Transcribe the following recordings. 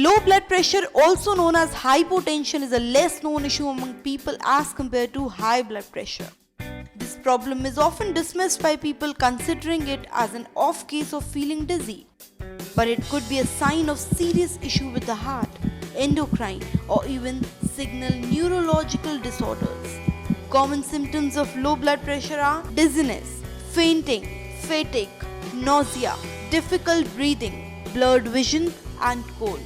Low blood pressure, also known as hypotension, is a less known issue among people as compared to high blood pressure. This problem is often dismissed by people considering it as an off case of feeling dizzy. But it could be a sign of serious issue with the heart, endocrine, or even signal neurological disorders. Common symptoms of low blood pressure are dizziness, fainting, fatigue, nausea, difficult breathing, blurred vision, and cold.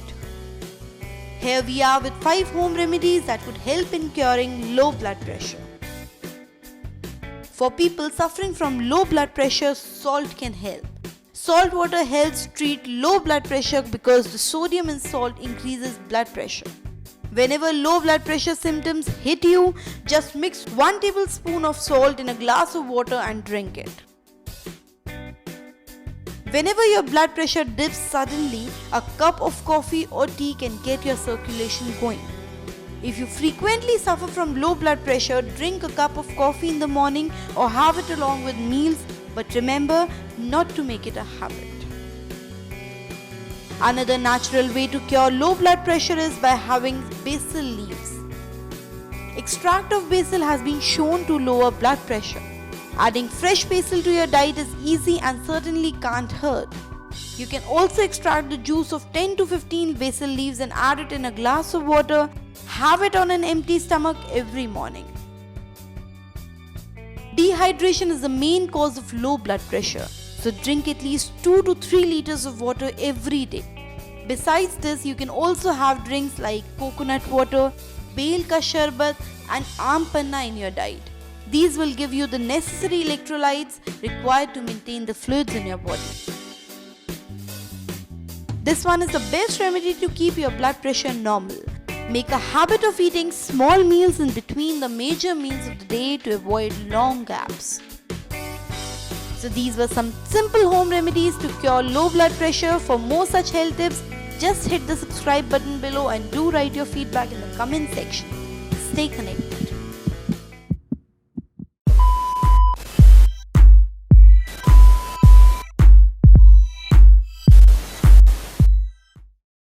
Here we are with 5 home remedies that could help in curing low blood pressure. For people suffering from low blood pressure, salt can help. Salt water helps treat low blood pressure because the sodium in salt increases blood pressure. Whenever low blood pressure symptoms hit you, just mix 1 tablespoon of salt in a glass of water and drink it. Whenever your blood pressure dips suddenly, a cup of coffee or tea can get your circulation going. If you frequently suffer from low blood pressure, drink a cup of coffee in the morning or have it along with meals, but remember not to make it a habit. Another natural way to cure low blood pressure is by having basil leaves. Extract of basil has been shown to lower blood pressure. Adding fresh basil to your diet is easy and certainly can't hurt. You can also extract the juice of 10 to 15 basil leaves and add it in a glass of water. Have it on an empty stomach every morning. Dehydration is the main cause of low blood pressure, so drink at least 2 to 3 liters of water every day. Besides this, you can also have drinks like coconut water, bel ka sharbat, and aam panna in your diet. These will give you the necessary electrolytes required to maintain the fluids in your body. This one is the best remedy to keep your blood pressure normal. Make a habit of eating small meals in between the major meals of the day to avoid long gaps. So these were some simple home remedies to cure low blood pressure. For more such health tips, just hit the subscribe button below and do write your feedback in the comment section. Stay connected.